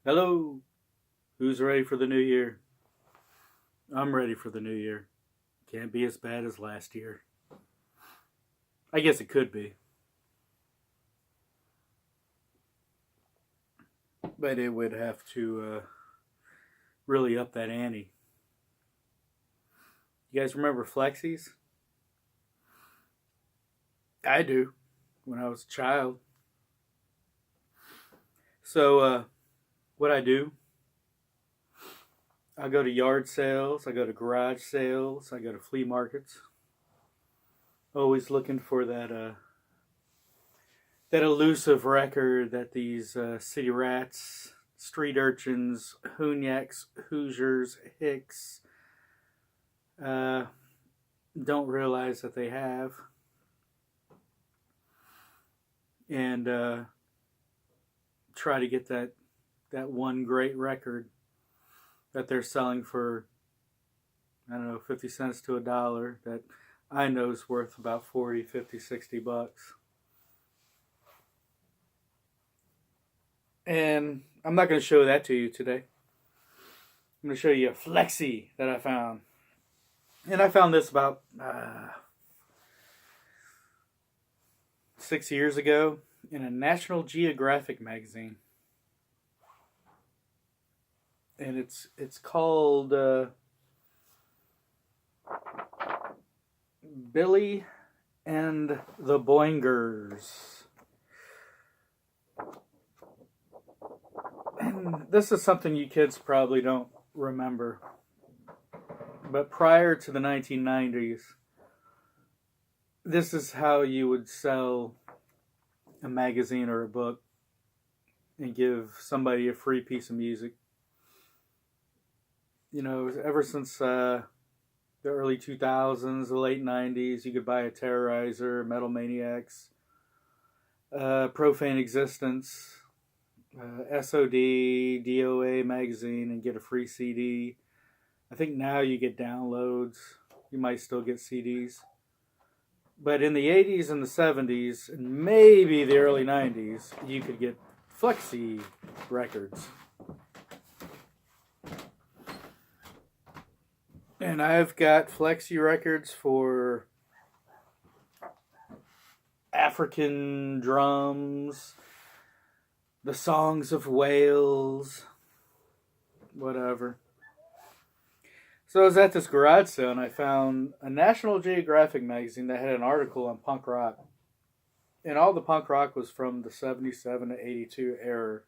Hello, who's ready for the new year? I'm ready for the new year. Can't be as bad as last year. I guess it could be, but it would have to really up that ante. You guys remember Flexies? I do, when I was a child. So, what I do, I go to yard sales, I go to garage sales, I go to flea markets. Always looking for that elusive record that these city rats, street urchins, hoonyaks, Hoosiers, hicks uh, don't realize that they have. And try to get that one great record that they're selling for, I don't know, 50 cents to a dollar that I know is worth about 40, 50, 60 bucks. And I'm not going to show that to you today. I'm going to show you a flexi that I found. And I found this about 6 years ago in a National Geographic magazine. And it's called Billy and the Boingers. And this is something you kids probably don't remember. But prior to the 1990s, this is how you would sell a magazine or a book and give somebody a free piece of music. You know, ever since the early 2000s, the late 90s, you could buy a Terrorizer, Metal Maniacs, Profane Existence, SOD, DOA magazine, and get a free CD. I think now you get downloads. You might still get CDs. But in the 80s and the 70s, and maybe the early 90s, you could get flexi records. And I've got flexi records for African drums, the songs of Wales, whatever. So I was at this garage sale and I found a National Geographic magazine that had an article on punk rock. And all the punk rock was from the 77 to 82 era,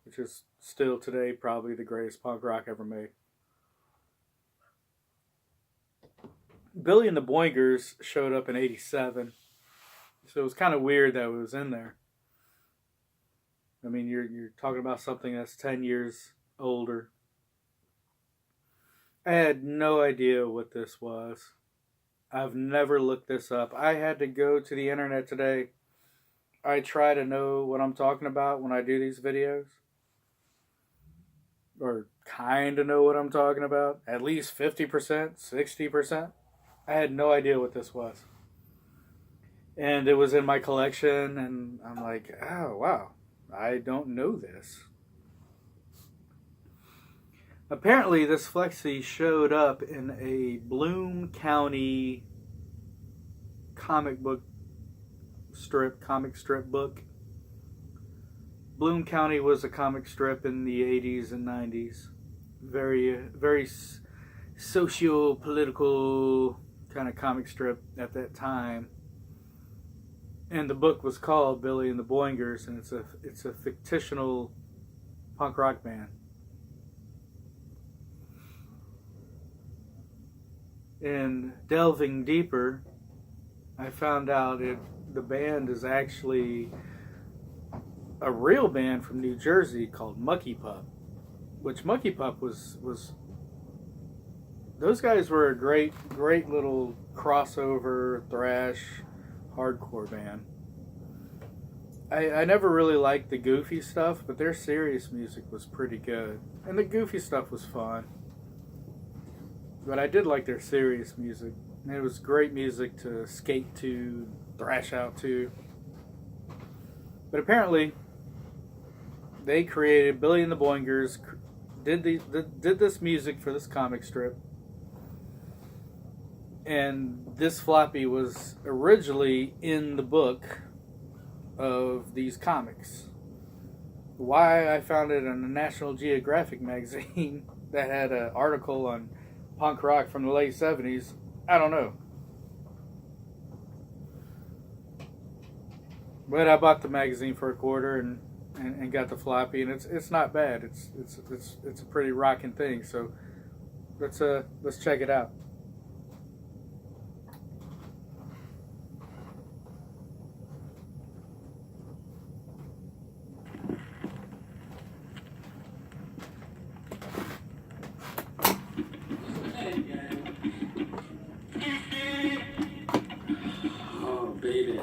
which is still today probably the greatest punk rock ever made. Billy and the Boingers showed up in 87. So it was kind of weird that it was in there. I mean, you're talking about something that's 10 years older. I had no idea what this was. I've never looked this up. I had to go to the internet today. I try to know what I'm talking about when I do these videos. Or kind of know what I'm talking about. At least 50%, 60%. I had no idea what this was. And it was in my collection, and I'm like, oh, wow, I don't know this. Apparently, this flexi showed up in a Bloom County comic strip book. Bloom County was a comic strip in the 80s and 90s. Very socio-political kind of comic strip at that time. And the book was called Billy and the Boingers, and it's a fictional punk rock band. And delving deeper, I found out the band is actually a real band from New Jersey called Mucky Pup, which Mucky Pup was those guys were a great little crossover thrash hardcore band. I never really liked the goofy stuff, but their serious music was pretty good, and the goofy stuff was fun. But I did like their serious music. And it was great music to skate to, thrash out to. But apparently, they created, Billy and the Boingers did did this music for this comic strip. And this floppy was originally in the book of these comics. Why I found it in a National Geographic magazine that had an article on punk rock from the late 70s, I don't know. But I bought the magazine for $1 and got the floppy, and it's not bad. It's a pretty rocking thing. So let's check it out. Oh, baby.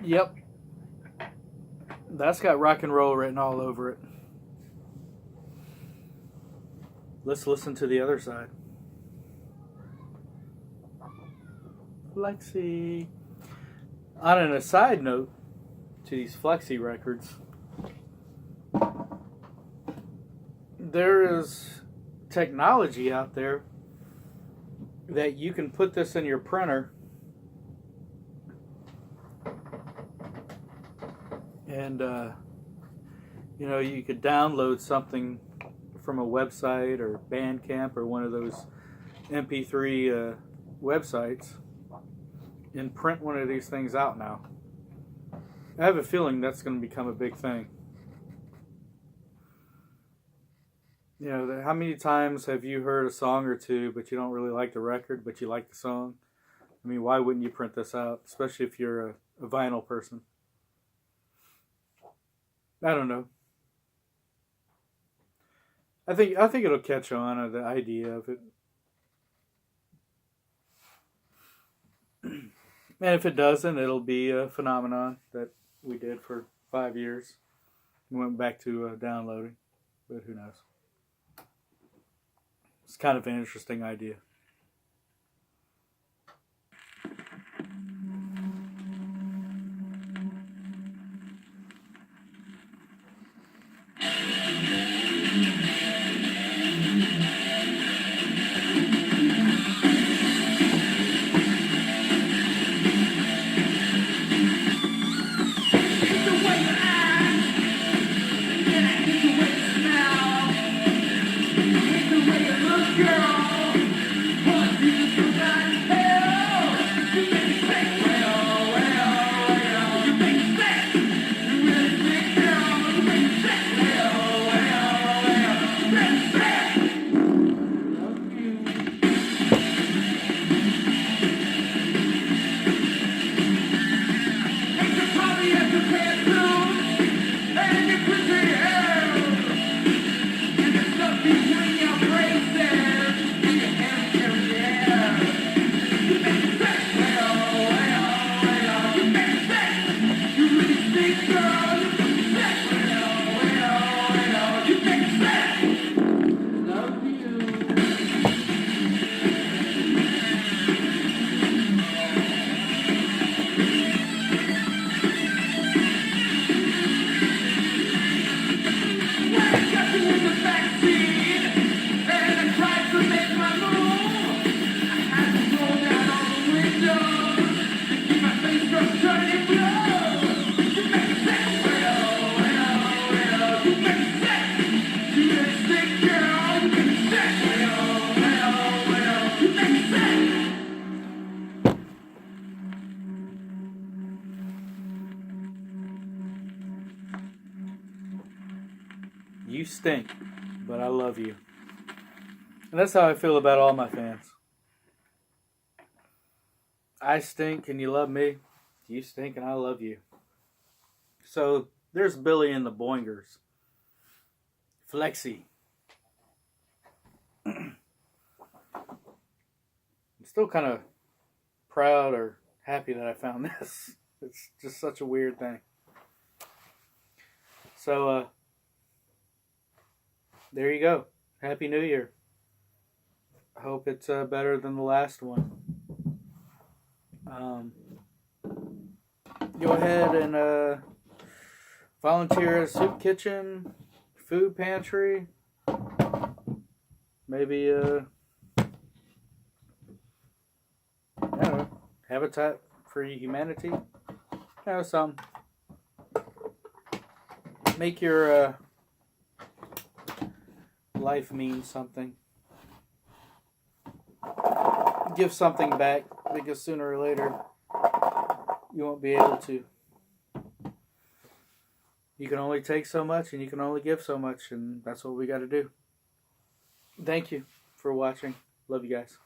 Yep. That's got rock and roll written all over it. Let's listen to the other side. Flexi. On an aside note to these Flexi records, there is technology out there that you can put this in your printer and you could download something from a website or Bandcamp or one of those MP3 websites and print one of these things out now. I have a feeling that's going to become a big thing. How many times have you heard a song or two, but you don't really like the record, but you like the song? I mean, why wouldn't you print this out, especially if you're a vinyl person? I don't know. I think it'll catch on, the idea of it. And if it doesn't, it'll be a phenomenon that we did for 5 years. We went back to downloading, but who knows? It's kind of an interesting idea. You stink, but I love you. And that's how I feel about all my fans. I stink and you love me. You stink and I love you. So there's Billy and the Boingers. Flexi. I'm still kind of proud or happy that I found this. It's just such a weird thing. So, there you go. Happy New Year. I hope it's better than the last one. Go ahead and volunteer at a soup kitchen, food pantry, maybe I don't know, Habitat for Humanity. Some. Make your life mean something. Give something back, because sooner or later you won't be able to. You can only take so much and you can only give so much, and that's what we got to do. Thank you for watching. Love you guys.